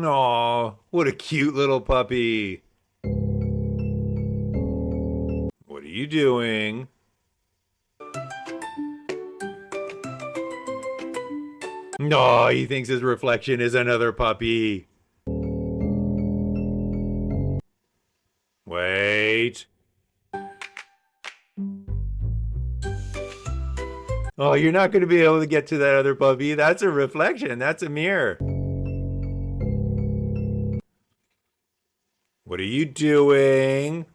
Aw, what a cute little puppy. What are you doing? No, he thinks his reflection is another puppy. Wait. Oh, you're not going to be able to get to that other puppy. That's a reflection. That's a mirror. What are you doing?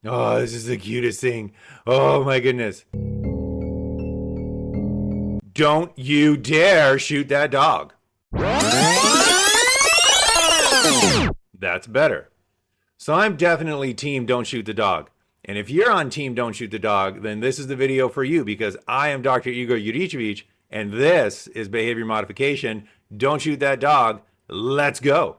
Oh, this is the cutest thing. Oh my goodness. Don't you dare shoot that dog. That's better. So I'm definitely team don't shoot the dog. And if you're on team don't shoot the dog, then this is the video for you because I am Dr. Igor Yurichevich and this is behavior modification. Don't shoot that dog. Let's go.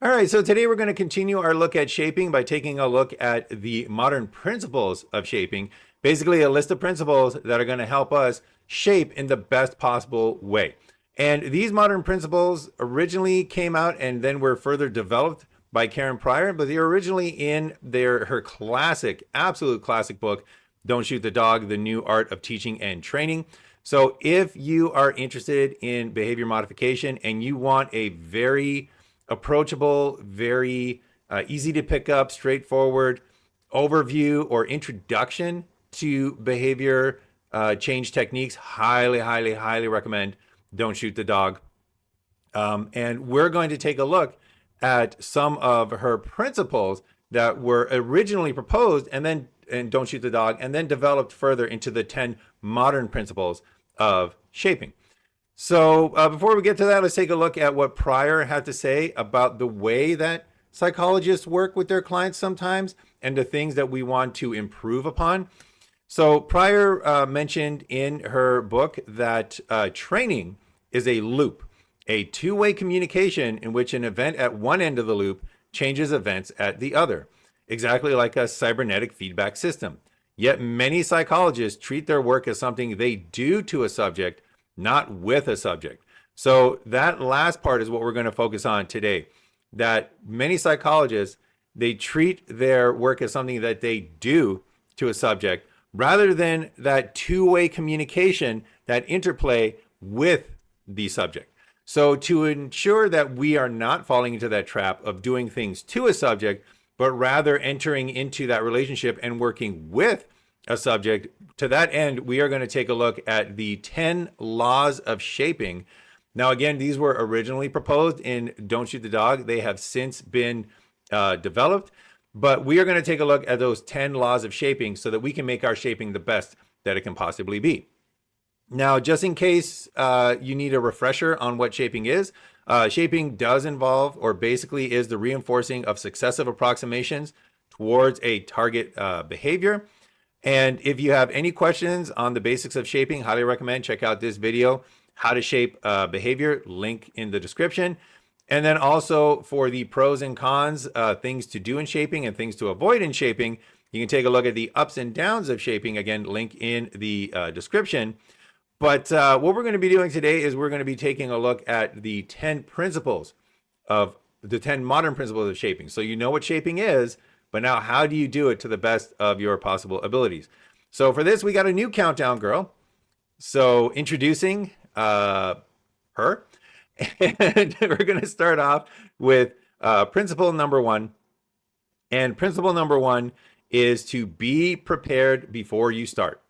All right, so today we're going to continue our look at shaping by taking a look at the modern principles of shaping, basically a list of principles that are going to help us shape in the best possible way. And these modern principles originally came out and then were further developed by Karen Pryor, but they were originally in her classic, absolute classic book, Don't Shoot the Dog, The New Art of Teaching and Training. So if you are interested in behavior modification and you want a very approachable, very easy to pick up, straightforward overview or introduction to behavior change techniques, highly recommend Don't Shoot the Dog. And we're going to take a look at some of her principles that were originally proposed and Don't Shoot the Dog, and then developed further into the 10 modern principles of shaping. So before we get to that, let's take a look at what Pryor had to say about the way that psychologists work with their clients sometimes and the things that we want to improve upon. So Pryor mentioned in her book that training is a loop, a two-way communication in which an event at one end of the loop changes events at the other, exactly like a cybernetic feedback system. Yet many psychologists treat their work as something they do to a subject, not with a subject. So that last part is what we're going to focus on today, that many psychologists, they treat their work as something that they do to a subject rather than that two-way communication, that interplay with the subject. So to ensure that we are not falling into that trap of doing things to a subject, but rather entering into that relationship and working with a subject, to that end, we are going to take a look at the 10 laws of shaping. Now, again, these were originally proposed in Don't Shoot the Dog. They have since been developed, but we are going to take a look at those 10 laws of shaping so that we can make our shaping the best that it can possibly be. Now, just in case you need a refresher on what shaping is, shaping does involve, or basically is, the reinforcing of successive approximations towards a target behavior. And if you have any questions on the basics of shaping, highly recommend check out this video, How to Shape Behavior, link in the description. And then also for the pros and cons, things to do in shaping and things to avoid in shaping, you can take a look at the ups and downs of shaping, again, link in the description. But what we're going to be doing today is we're going to be taking a look at the 10 principles of the 10 modern principles of shaping. So you know what shaping is, but now how do you do it to the best of your possible abilities? So for this, we got a new countdown girl. So introducing her. And we're going to start off with principle number 1. And principle number 1 is to be prepared before you start.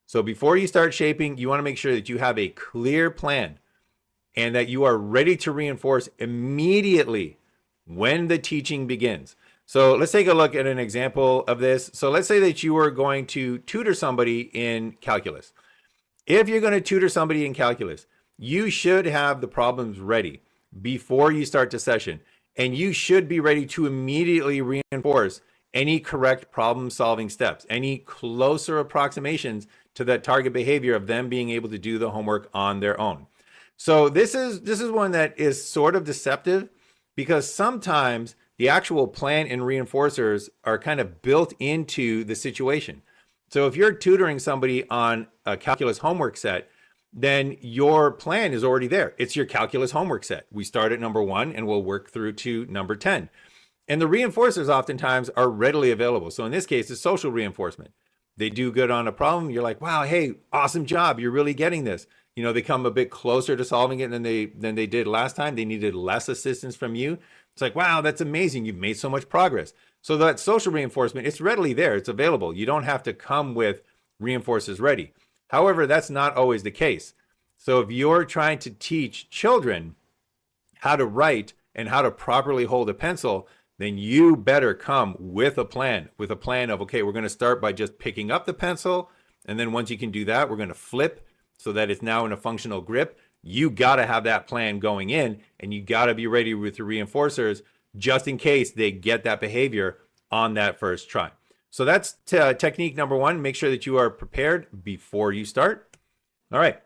So before you start shaping, you want to make sure that you have a clear plan and that you are ready to reinforce immediately when the teaching begins. So let's take a look at an example of this. So let's say that you are going to tutor somebody in calculus. If you're going to tutor somebody in calculus, you should have the problems ready before you start the session, and you should be ready to immediately reinforce any correct problem solving steps, any closer approximations to that target behavior of them being able to do the homework on their own. So this is one that is sort of deceptive, because sometimes the actual plan and reinforcers are kind of built into the situation. So if you're tutoring somebody on a calculus homework set, then your plan is already there. It's your calculus homework set. We start at number 1 and we'll work through to number 10. And the reinforcers oftentimes are readily available. So in this case, it's social reinforcement. They do good on a problem. You're like, wow, hey, awesome job. You're really getting this. You know, they come a bit closer to solving it than they did last time. They needed less assistance from you. It's like, wow, that's amazing. You've made so much progress. So that social reinforcement, it's readily there. It's available. You don't have to come with reinforcers ready. However, that's not always the case. So if you're trying to teach children how to write and how to properly hold a pencil, then you better come with a plan of, okay, we're going to start by just picking up the pencil. And then once you can do that, we're going to flip so that it's now in a functional grip. You got to have that plan going in, and you got to be ready with your reinforcers just in case they get that behavior on that first try. So that's technique number 1. Make sure that you are prepared before you start. All right.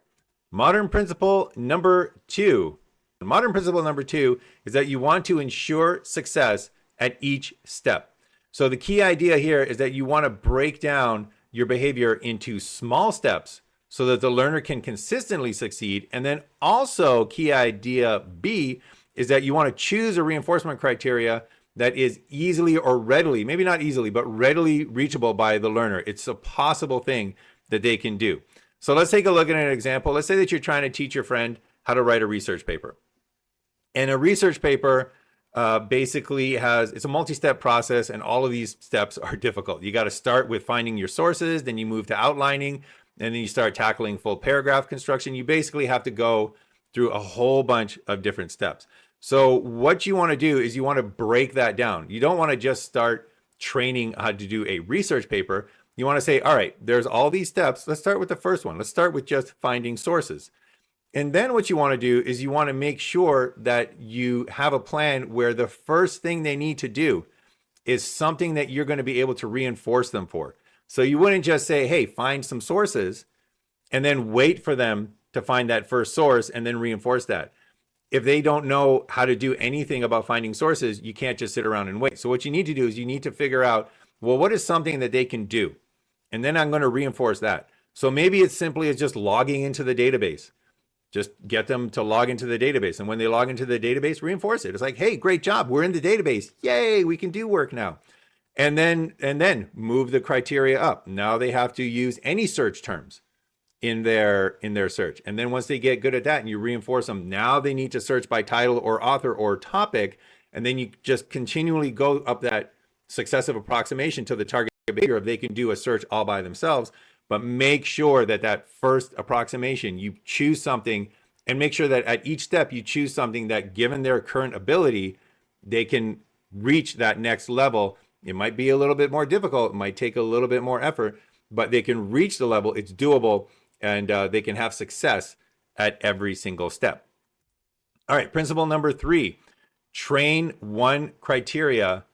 Modern principle number 2. Modern principle number 2 is that you want to ensure success at each step. So the key idea here is that you want to break down your behavior into small steps so that the learner can consistently succeed. And then also key idea B is that you want to choose a reinforcement criteria that is easily or readily, maybe not easily, but readily reachable by the learner. It's a possible thing that they can do. So let's take a look at an example. Let's say that you're trying to teach your friend how to write a research paper. And a research paper basically it's a multi-step process, and all of these steps are difficult. You got to start with finding your sources, then you move to outlining, and then you start tackling full paragraph construction. You basically have to go through a whole bunch of different steps. So what you want to do is you want to break that down. You don't want to just start training how to do a research paper. You want to say, all right, there's all these steps. Let's start with the first one. Let's start with just finding sources. And then what you want to do is you want to make sure that you have a plan where the first thing they need to do is something that you're going to be able to reinforce them for. So you wouldn't just say, hey, find some sources, and then wait for them to find that first source and then reinforce that. If they don't know how to do anything about finding sources, you can't just sit around and wait. So what you need to do is you need to figure out, well, what is something that they can do? And then I'm going to reinforce that. So maybe it's simply as just logging into the database. Just get them to log into the database. And when they log into the database, reinforce it. It's like, hey, great job. We're in the database. Yay, we can do work now. And then move the criteria up. Now they have to use any search terms in their search. And then once they get good at that and you reinforce them, now they need to search by title or author or topic. And then you just continually go up that successive approximation to the target behavior if they can do a search all by themselves. But make sure that that first approximation, you choose something, and make sure that at each step you choose something that, given their current ability, they can reach that next level. It might be a little bit more difficult. It might take a little bit more effort, but they can reach the level. It's doable, and they can have success at every single step. All right, principle number 3, train one criteria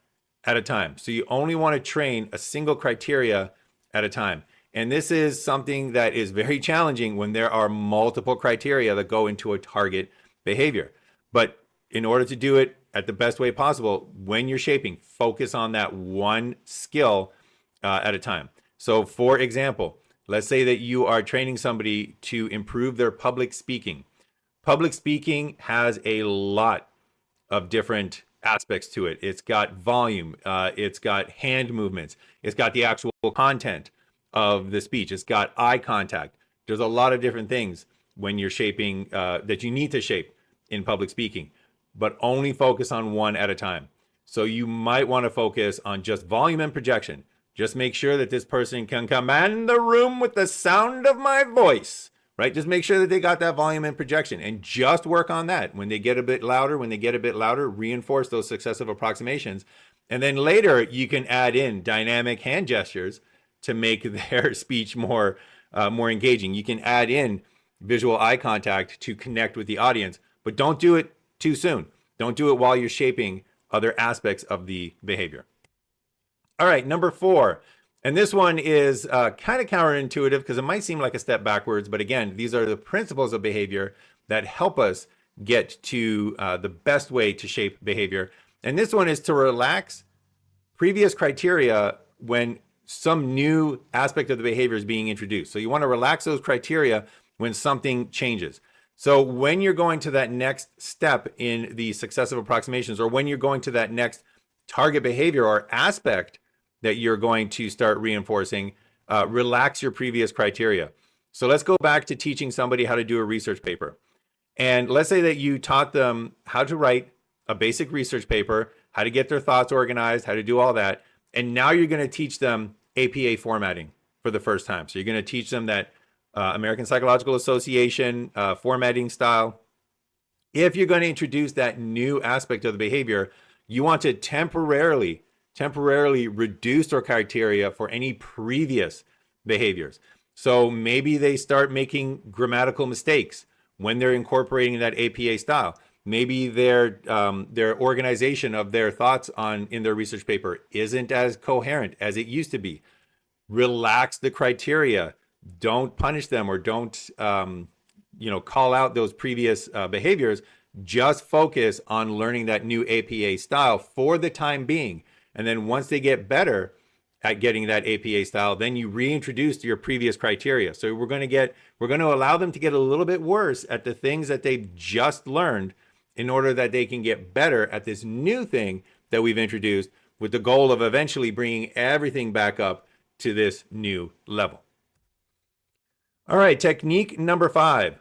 at a time. So you only want to train a single criteria at a time. And this is something that is very challenging when there are multiple criteria that go into a target behavior. But in order to do it at the best way possible, when you're shaping, focus on that one skill at a time. So for example, let's say that you are training somebody to improve their public speaking. Public speaking has a lot of different aspects to it. It's got volume, it's got hand movements, it's got the actual content of the speech, it's got eye contact. There's a lot of different things when you're shaping that you need to shape in public speaking, but only focus on one at a time. So you might want to focus on just volume and projection. Just make sure that this person can command the room with the sound of my voice, right? Just make sure that they got that volume and projection, and just work on that. When they get a bit louder, reinforce those successive approximations. And then later you can add in dynamic hand gestures to make their speech more engaging. You can add in visual eye contact to connect with the audience, but don't do it too soon. Don't do it while you're shaping other aspects of the behavior. All right, number 4. And this one is kind of counterintuitive because it might seem like a step backwards. But again, these are the principles of behavior that help us get to the best way to shape behavior. And this one is to relax previous criteria when some new aspect of the behavior is being introduced. So you want to relax those criteria when something changes. So when you're going to that next step in the successive approximations, or when you're going to that next target behavior or aspect that you're going to start reinforcing, relax your previous criteria. So let's go back to teaching somebody how to do a research paper. And let's say that you taught them how to write a basic research paper, how to get their thoughts organized, how to do all that. And now you're going to teach them APA formatting for the first time. So you're going to teach them that American Psychological Association formatting style. If you're going to introduce that new aspect of the behavior, you want to temporarily reduce their criteria for any previous behaviors. So maybe they start making grammatical mistakes when they're incorporating that APA style. Maybe their organization of their thoughts in their research paper isn't as coherent as it used to be. Relax the criteria. Don't punish them, or don't call out those previous behaviors. Just focus on learning that new APA style for the time being. And then once they get better at getting that APA style, then you reintroduce your previous criteria. So we're going to allow them to get a little bit worse at the things that they've just learned in order that they can get better at this new thing that we've introduced, with the goal of eventually bringing everything back up to this new level. All right, technique number 5.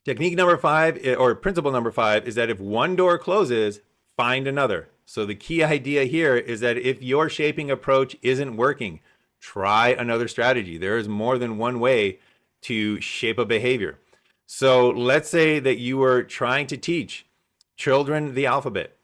Technique number 5, or principle number 5, is that if one door closes, find another. So the key idea here is that if your shaping approach isn't working, try another strategy. There is more than one way to shape a behavior. So let's say that you were trying to teach children the alphabet,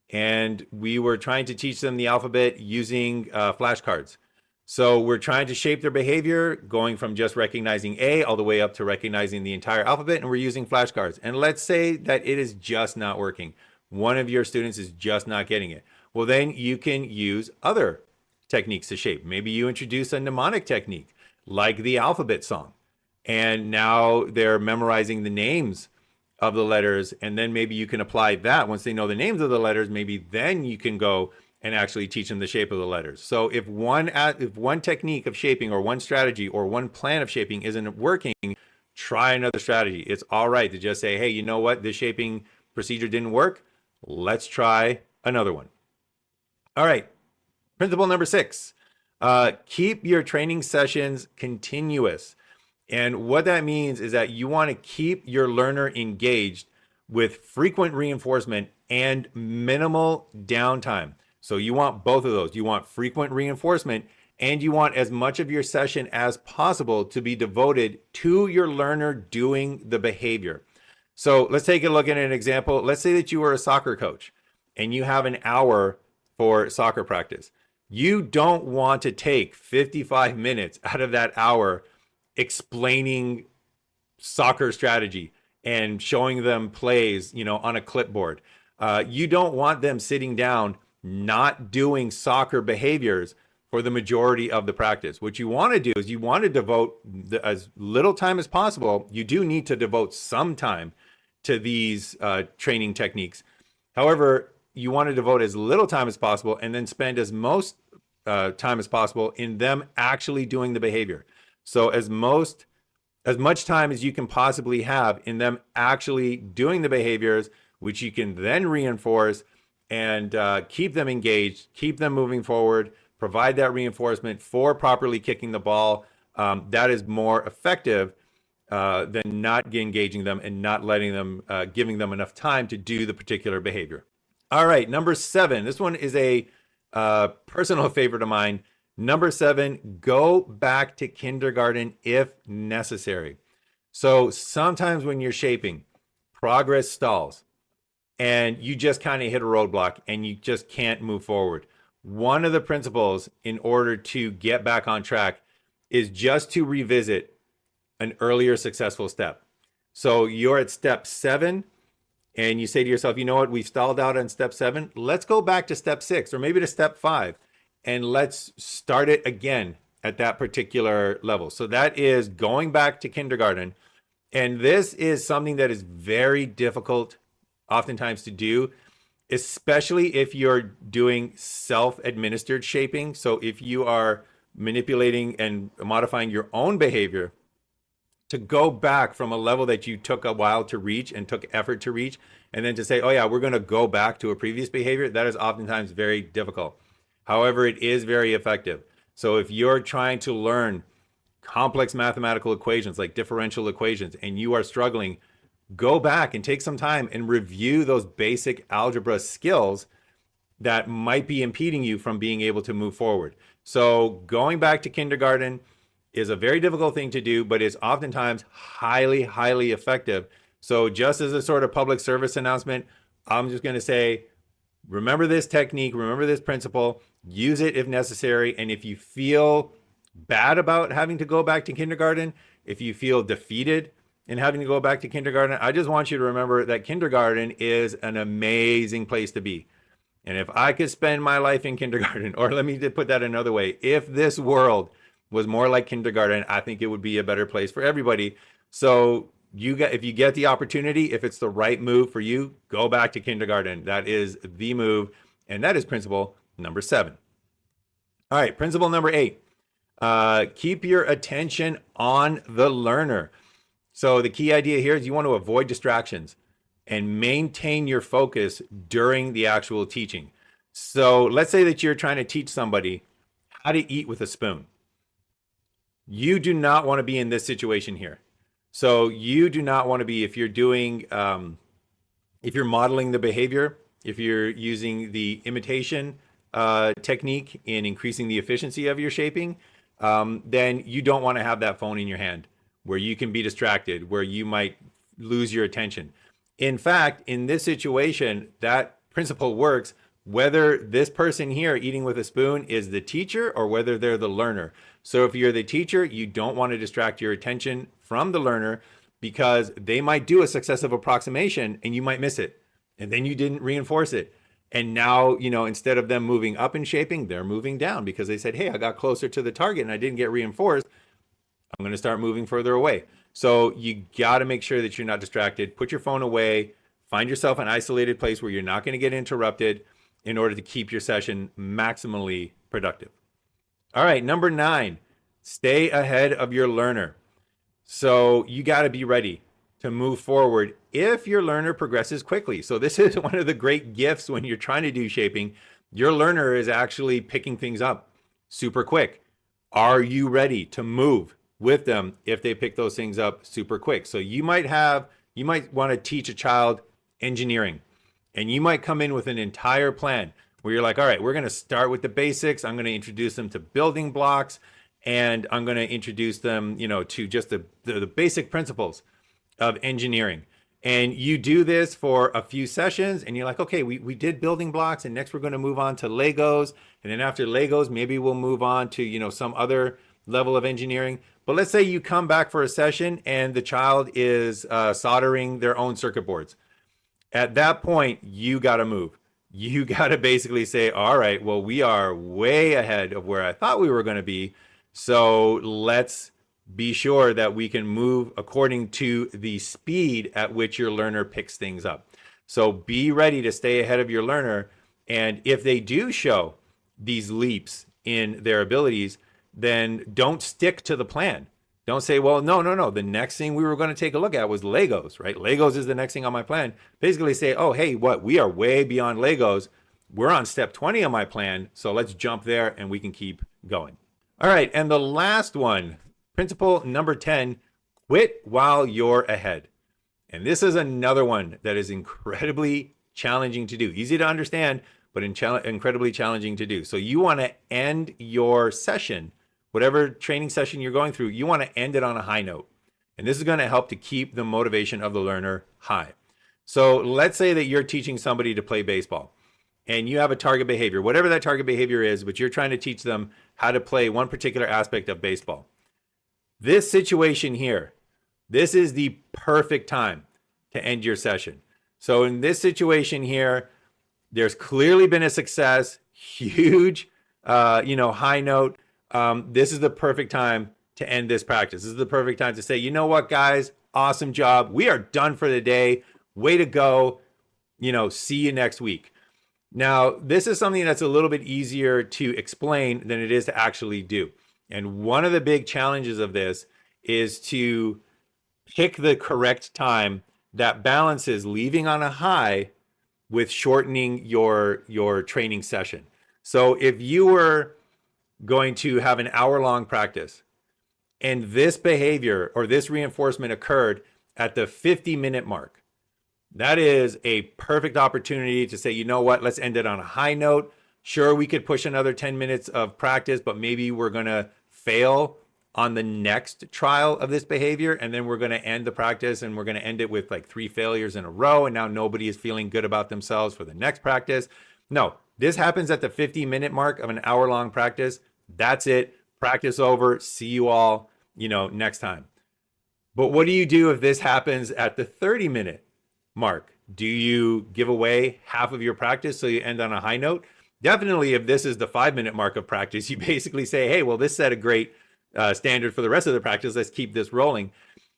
and we were trying to teach them the alphabet using flashcards. So we're trying to shape their behavior, going from just recognizing A all the way up to recognizing the entire alphabet, and we're using flashcards. And let's say that it is just not working. One of your students is just not getting it. Well, then you can use other techniques to shape. Maybe you introduce a mnemonic technique, like the alphabet song. And now they're memorizing the names of the letters, and then maybe you can apply that. Once they know the names of the letters, maybe then you can go and actually teach them the shape of the letters. So if one technique of shaping, or one strategy, or one plan of shaping isn't working, try another strategy. It's all right to just say, hey, you know what? This shaping procedure didn't work. Let's try another one. All right. Principle number 6, keep your training sessions continuous. And what that means is that you want to keep your learner engaged with frequent reinforcement and minimal downtime. So you want both of those. You want frequent reinforcement, and you want as much of your session as possible to be devoted to your learner doing the behavior. So let's take a look at an example. Let's say that you are a soccer coach and you have an hour for soccer practice. You don't want to take 55 minutes out of that hour explaining soccer strategy and showing them plays, on a clipboard. You don't want them sitting down not doing soccer behaviors for the majority of the practice. What you want to do is you want to devote as little time as possible. You do need to devote some time to these training techniques. However, you want to devote as little time as possible, and then spend as much time as possible in them actually doing the behavior. So as much time as you can possibly have in them actually doing the behaviors, which you can then reinforce and keep them engaged, keep them moving forward, provide that reinforcement for properly kicking the ball. That is more effective than not engaging them and not letting them, giving them enough time to do the particular behavior. All right, number 7. This one is a personal favorite of mine. Number 7, go back to kindergarten if necessary. So sometimes when you're shaping, progress stalls and you just kind of hit a roadblock and you just can't move forward. One of the principles in order to get back on track is just to revisit an earlier successful step. So you're at step 7 and you say to yourself, you know what, we've stalled out on step 7. Let's go back to step 6 or maybe to step 5 and let's start it again at that particular level. So that is going back to kindergarten. And this is something that is very difficult oftentimes to do, especially if you're doing self-administered shaping. So if you are manipulating and modifying your own behavior, to go back from a level that you took a while to reach and took effort to reach, and then to say, oh yeah, we're going to go back to a previous behavior, that is oftentimes very difficult. However, it is very effective. So if you're trying to learn complex mathematical equations like differential equations and you are struggling, go back and take some time and review those basic algebra skills that might be impeding you from being able to move forward. So going back to kindergarten is a very difficult thing to do, but is oftentimes highly, highly effective. So just as a sort of public service announcement, I'm just going to say, remember this technique, remember this principle, use it if necessary. And if you feel bad about having to go back to kindergarten, if you feel defeated in having to go back to kindergarten, I just want you to remember that kindergarten is an amazing place to be. And if I could spend my life in kindergarten, or let me put that another way, if this world was more like kindergarten, I think it would be a better place for everybody. So if you get the opportunity, if it's the right move for you, go back to kindergarten. That is the move. And that is principle number 7. All right, principle number 8. Keep your attention on the learner. So the key idea here is you want to avoid distractions and maintain your focus during the actual teaching. So let's say that you're trying to teach somebody how to eat with a spoon. You do not want to be in this situation here. So you do not want to be, if you're doing, if you're modeling the behavior, if you're using the imitation technique in increasing the efficiency of your shaping, then you don't want to have that phone in your hand where you can be distracted, where you might lose your attention. In fact, in this situation, that principle works whether this person here eating with a spoon is the teacher or whether they're the learner. So if you're the teacher, you don't want to distract your attention from the learner because they might do a successive approximation and you might miss it. And then you didn't reinforce it. And now, instead of them moving up in shaping, they're moving down because they said, hey, I got closer to the target and I didn't get reinforced. I'm going to start moving further away. So you got to make sure that you're not distracted. Put your phone away. Find yourself an isolated place where you're not going to get interrupted in order to keep your session maximally productive. All right, number 9, stay ahead of your learner. So you got to be ready to move forward if your learner progresses quickly. So this is one of the great gifts when you're trying to do shaping. Your learner is actually picking things up super quick. Are you ready to move with them if they pick those things up super quick? So you might want to teach a child engineering, and you might come in with an entire plan where you're like, all right, we're going to start with the basics. I'm going to introduce them to building blocks, and I'm going to introduce them, to just the basic principles of engineering. And you do this for a few sessions and you're like, okay, we did building blocks, and next we're going to move on to Legos. And then after Legos, maybe we'll move on to, some other level of engineering. But let's say you come back for a session and the child is soldering their own circuit boards. At that point, you got to move. You got to basically say, all right, well, we are way ahead of where I thought we were going to be. So let's be sure that we can move according to the speed at which your learner picks things up. So be ready to stay ahead of your learner. And if they do show these leaps in their abilities, then don't stick to the plan. Don't say, well, no. The next thing we were going to take a look at was Legos, right? Legos is the next thing on my plan. Basically say, oh, hey, we are way beyond Legos. We're on step 20 on my plan. So let's jump there and we can keep going. All right. And the last one, principle number 10, quit while you're ahead. And this is another one that is incredibly challenging to do. Easy to understand, but incredibly challenging to do. So you want to end your session, whatever training session you're going through, you want to end it on a high note. And this is going to help to keep the motivation of the learner high. So let's say that you're teaching somebody to play baseball and you have a target behavior, whatever that target behavior is, but you're trying to teach them how to play one particular aspect of baseball. This situation here, this is the perfect time to end your session. So in this situation here, there's clearly been a success, huge high note, this is the perfect time to end this practice. This is the perfect time to say, you know what, guys, awesome job. We are done for the day. Way to go. See you next week. Now, this is something that's a little bit easier to explain than it is to actually do. And one of the big challenges of this is to pick the correct time that balances leaving on a high with shortening your training session. So if you were going to have an hour-long practice and this behavior or this reinforcement occurred at the 50-minute mark, that is a perfect opportunity to say, you know what, let's end it on a high note. Sure, we could push another 10 minutes of practice, but maybe we're going to fail on the next trial of this behavior. And then we're going to end the practice and we're going to end it with like 3 failures in a row. And now nobody is feeling good about themselves for the next practice. No, this happens at the 50-minute mark of an hour-long practice. That's it. Practice over. See you all, next time. But what do you do if this happens at the 30-minute mark? Do you give away half of your practice so you end on a high note? Definitely, if this is the 5-minute mark of practice, you basically say, hey, well, this set a great standard for the rest of the practice. Let's keep this rolling.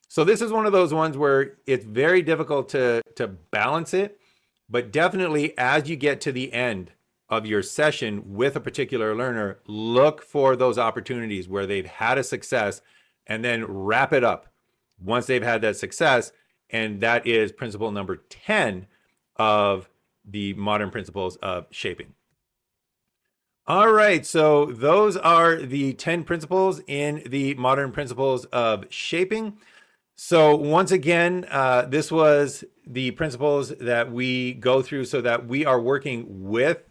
So this is one of those ones where it's very difficult to balance it, but definitely as you get to the end of your session with a particular learner, look for those opportunities where they've had a success and then wrap it up once they've had that success. And that is principle number 10 of the modern principles of shaping. All right, so those are the 10 principles in the modern principles of shaping. So once again, this was the principles that we go through so that we are working with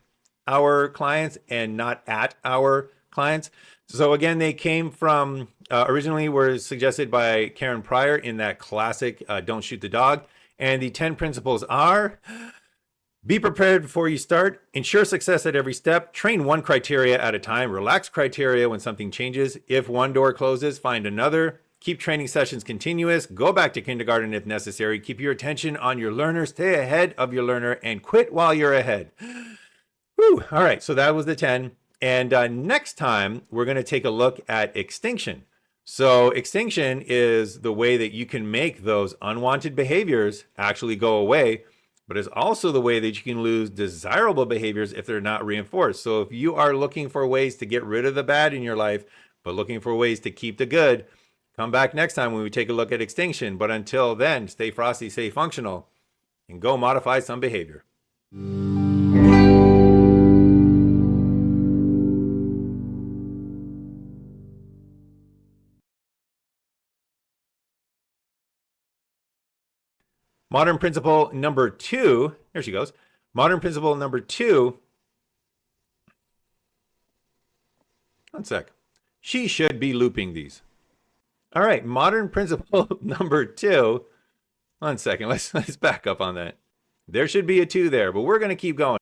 our clients and not at our clients. So again, they came from, originally were suggested by Karen Pryor in that classic Don't Shoot the Dog. And the 10 principles are: be prepared before you start, ensure success at every step, train one criteria at a time, relax criteria when something changes. If one door closes, find another. Keep training sessions continuous. Go back to kindergarten if necessary. Keep your attention on your learner. Stay ahead of your learner and quit while you're ahead. Whew. All right, so that was the 10. And next time, we're going to take a look at extinction. So extinction is the way that you can make those unwanted behaviors actually go away, but it's also the way that you can lose desirable behaviors if they're not reinforced. So if you are looking for ways to get rid of the bad in your life, but looking for ways to keep the good, come back next time when we take a look at extinction. But until then, stay frosty, stay functional, and go modify some behavior. Modern principle number 2, there she goes. Modern principle number 2, one sec. She should be looping these. All right, modern principle number 2, one second, let's back up on that. There should be a 2 there, but we're going to keep going.